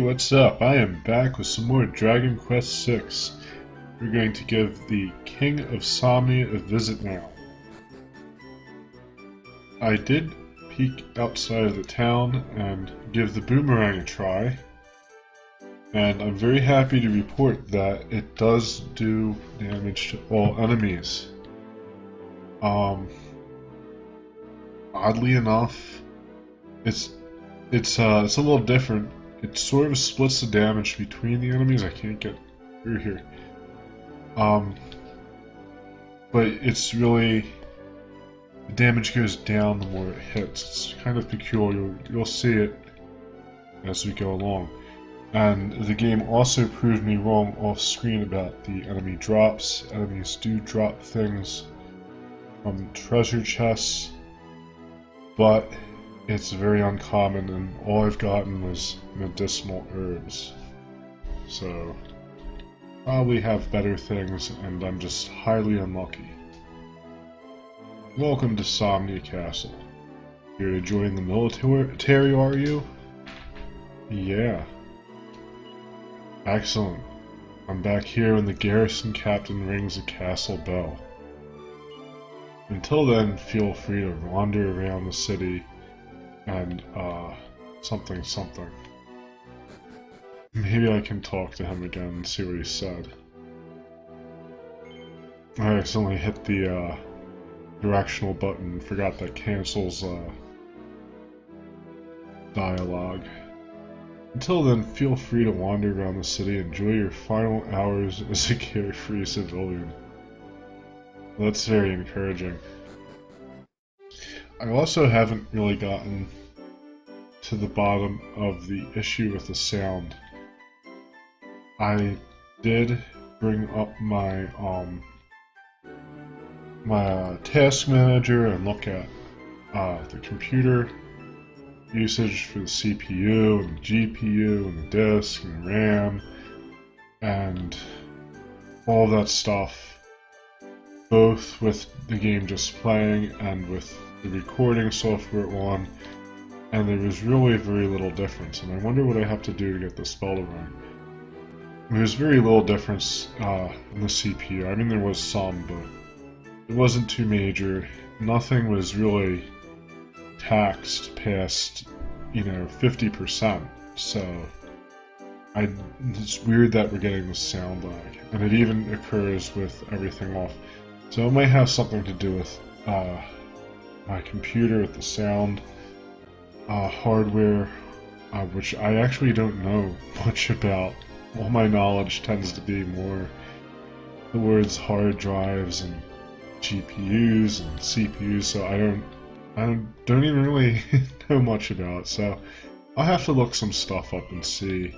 what's up? I am back with some more Dragon Quest VI. We're going to give the King of Somnia a visit now. I did peek outside of the town and give the boomerang a try, and I'm very happy to report that it does do damage to all enemies. Oddly enough, it's a little different. It sort of splits the damage between the enemies. I can't get through here. But it's really, the damage goes down the more it hits. It's kind of peculiar. You'll see it as we go along. And the game also proved me wrong off screen about the enemy drops. Enemies do drop things from treasure chests, but it's very uncommon, and all I've gotten was medicinal herbs. So, probably have better things, and I'm just highly unlucky. Welcome to Somnia Castle. Here to join the military, are you? Yeah. Excellent. I'm back here when the garrison captain rings the castle bell. Until then, feel free to wander around the city and, something. Maybe I can talk to him again and see what he said. I accidentally hit the, directional button and forgot that cancels, dialogue. Until then, feel free to wander around the city and enjoy your final hours as a carefree civilian. That's very encouraging. I also haven't really gotten to the bottom of the issue with the sound. I did bring up my task manager and look at the computer usage for the CPU and the GPU and the disk and the RAM and all that stuff, both with the game just playing and with the recording software on, and there was really very little difference, and I wonder what I have to do to get this spell to run. There's very little difference in the CPU. I mean, there was some, but it wasn't too major. Nothing was really taxed past, 50%, so it's weird that we're getting this sound lag, and it even occurs with everything off. So it might have something to do with my computer, with the sound, hardware, which I actually don't know much about. All my knowledge tends to be more towards hard drives and GPUs and CPUs, so I don't even really know much about it. So I'll have to look some stuff up and see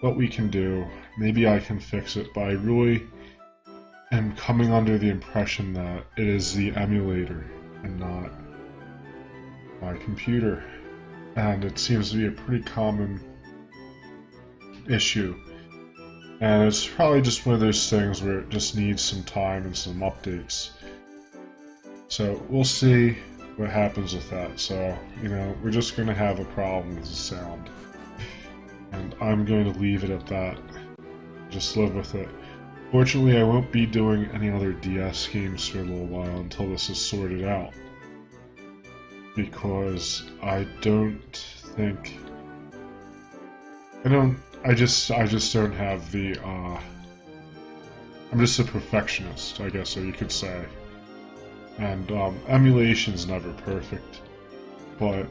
what we can do. Maybe I can fix it, but I really am coming under the impression that it is the emulator and not my computer, and it seems to be a pretty common issue, and it's probably just one of those things where it just needs some time and some updates. So we'll see what happens with that. So, we're just going to have a problem with the sound, and I'm going to leave it at that. Just live with it. Fortunately, I won't be doing any other DS games for a little while until this is sorted out, because I just don't have the, I'm just a perfectionist, I guess, or you could say. And, emulation's never perfect, but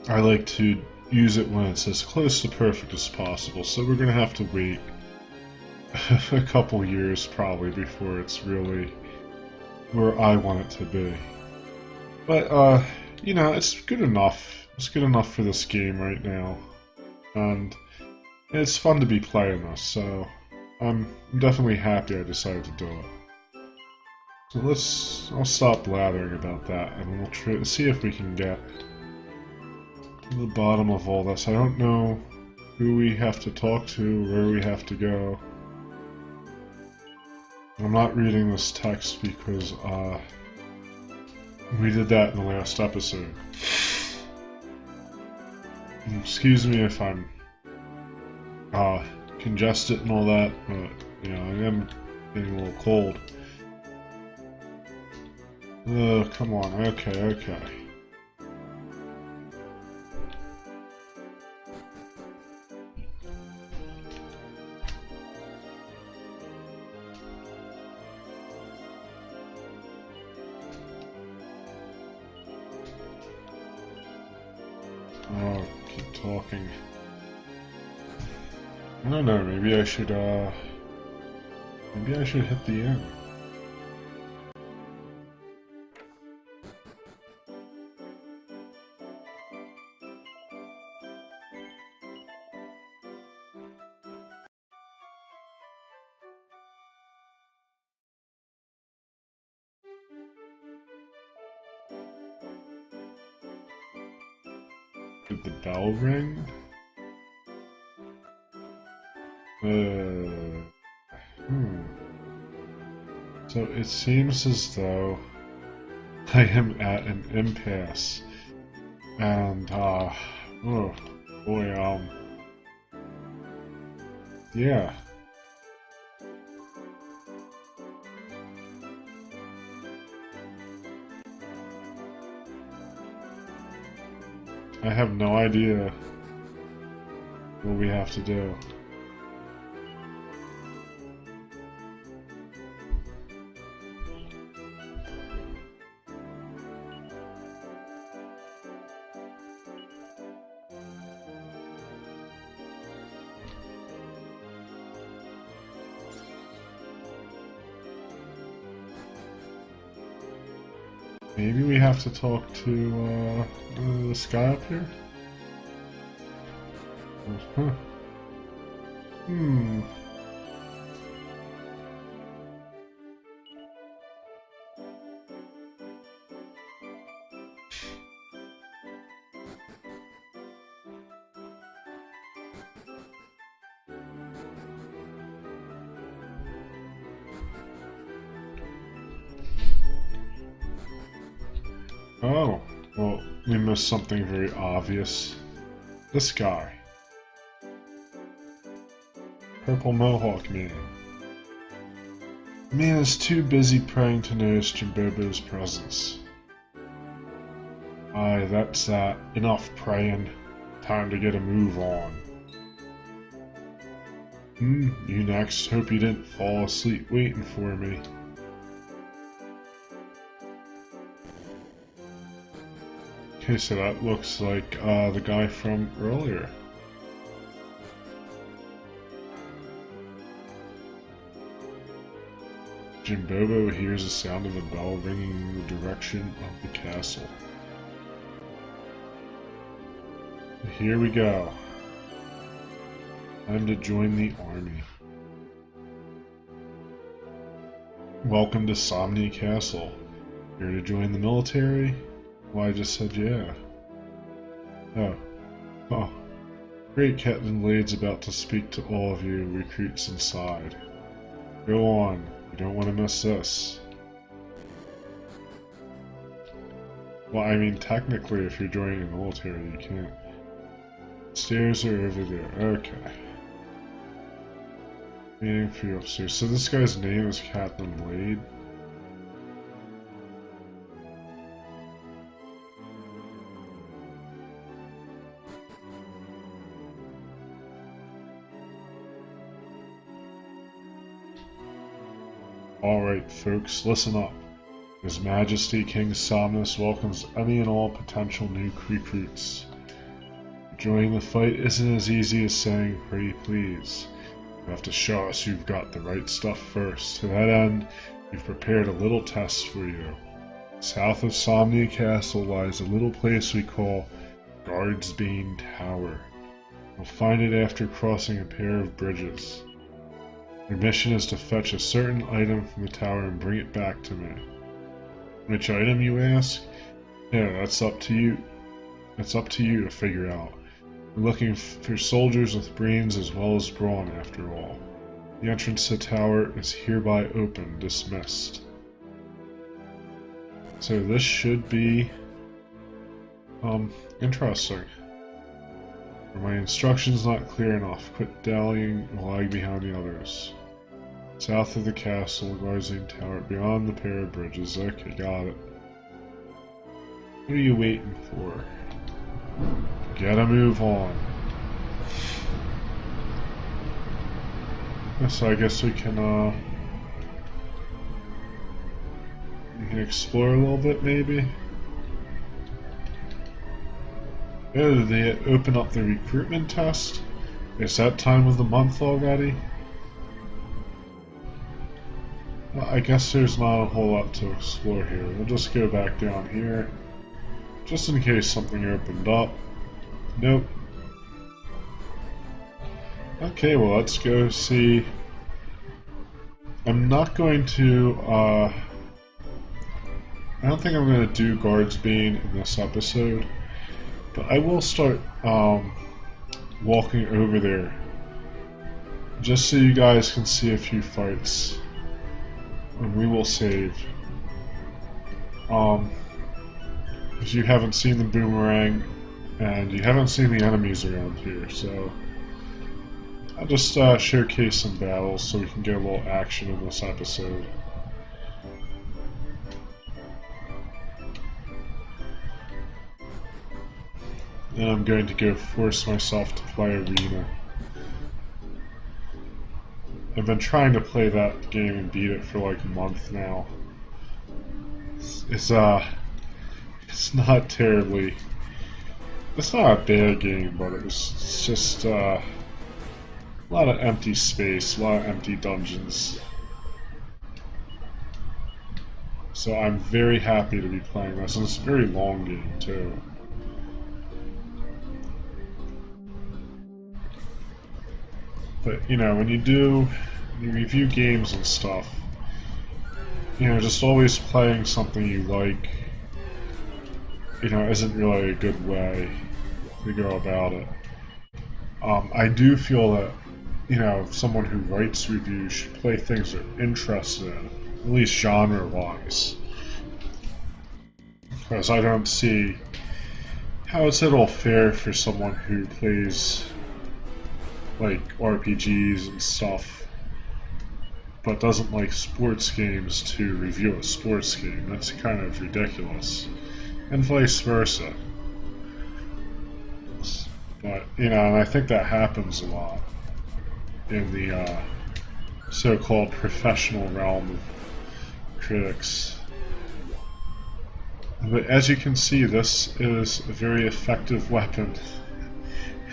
I like to use it when it's as close to perfect as possible, so we're gonna have to wait a couple years probably before it's really where I want it to be. But, it's good enough. It's good enough for this game right now. And it's fun to be playing this, so I'm definitely happy I decided to do it. So I'll stop blathering about that, and we'll try to see if we can get to the bottom of all this. I don't know who we have to talk to, where we have to go. I'm not reading this text because, we did that in the last episode. Excuse me if I'm congested and all that, but you know, I am getting a little cold. Oh, come on. Okay, okay. Oh, keep talking. I don't know, maybe I should hit the end. Did the bell ring? So it seems as though I am at an impasse, and oh boy, yeah. I have no idea what we have to do. Maybe we have to talk to this guy up here? Huh. Oh, well, we missed something very obvious. This guy. Purple Mohawk Man. The man is too busy praying to notice Jimbobo's presence. Aye, that's that. Enough praying. Time to get a move on. You next. Hope you didn't fall asleep waiting for me. Okay, so that looks like the guy from earlier. Jimbobo hears the sound of a bell ringing in the direction of the castle. Here we go. Time to join the army. Welcome to Somnus Castle. Here to join the military? Well, I just said yeah. Oh. Great, Captain Lade's about to speak to all of you recruits inside. Go on, you don't want to miss this. Well, I mean, technically, if you're joining the military, you can't. Stairs are over there. Okay. Meeting for you upstairs. So this guy's name is Captain Lade. Alright folks, listen up. His Majesty King Somnus welcomes any and all potential new recruits. Joining the fight isn't as easy as saying pretty please. You have to show us you've got the right stuff first. To that end, we've prepared a little test for you. South of Somnus Castle lies a little place we call Guardsbane Tower. You'll find it after crossing a pair of bridges. Your mission is to fetch a certain item from the tower and bring it back to me. Which item, you ask? Yeah, that's up to you. It's up to you to figure out. We're looking for soldiers with brains as well as brawn, after all. The entrance to the tower is hereby open, dismissed. So this should be interesting. Are my instructions not clear enough? Quit dallying and lag behind the others. South of the castle, Guardian Tower, beyond the pair of bridges. Okay, got it. What are you waiting for? Gotta move on. So I guess we can explore a little bit, maybe. Oh, did they open up the recruitment test? Is that time of the month already? Well, I guess there's not a whole lot to explore here. We'll just go back down here, just in case something opened up. Nope. Okay, well, let's go see. I'm not going to, I don't think I'm going to do Guard's Bane in this episode, but I will start walking over there, just so you guys can see a few fights, and we will save. If you haven't seen the boomerang, and you haven't seen the enemies around here, so I'll just showcase some battles so we can get a little action in this episode. And I'm going to go force myself to play Arena. I've been trying to play that game and beat it for like a month now. It's not terribly. It's not a bad game, but it's just a lot of empty space, a lot of empty dungeons. So I'm very happy to be playing this, and it's a very long game too. But you know, when you review games and stuff, you know, just always playing something you like, you know, isn't really a good way to go about it. I do feel that, you know, someone who writes reviews should play things they're interested in, at least genre-wise. Because I don't see how it's at all fair for someone who plays, like, RPGs and stuff, but doesn't like sports games to review a sports game. That's kind of ridiculous. And vice versa. But, you know, and I think that happens a lot in the so-called professional realm of critics. But as you can see, this is a very effective weapon.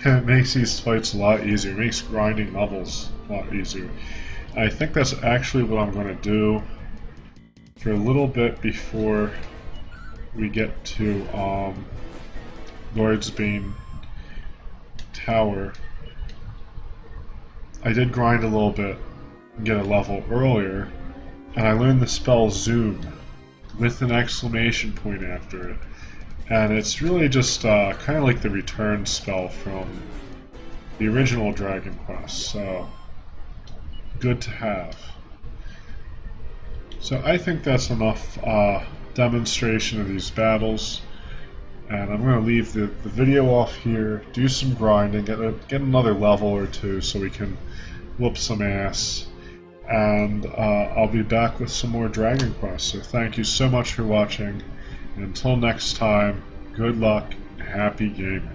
And it makes these fights a lot easier. It makes grinding levels a lot easier. I think that's actually what I'm going to do for a little bit before we get to Guard's Bane Tower. I did grind a little bit and get a level earlier, and I learned the spell Zoom with an exclamation point after it. And it's really just kind of like the return spell from the original Dragon Quest, so good to have. So I think that's enough demonstration of these battles, and I'm going to leave the video off here, do some grinding, get another level or two so we can whoop some ass, and I'll be back with some more Dragon Quest. So thank you so much for watching, and until next time, good luck and happy gaming.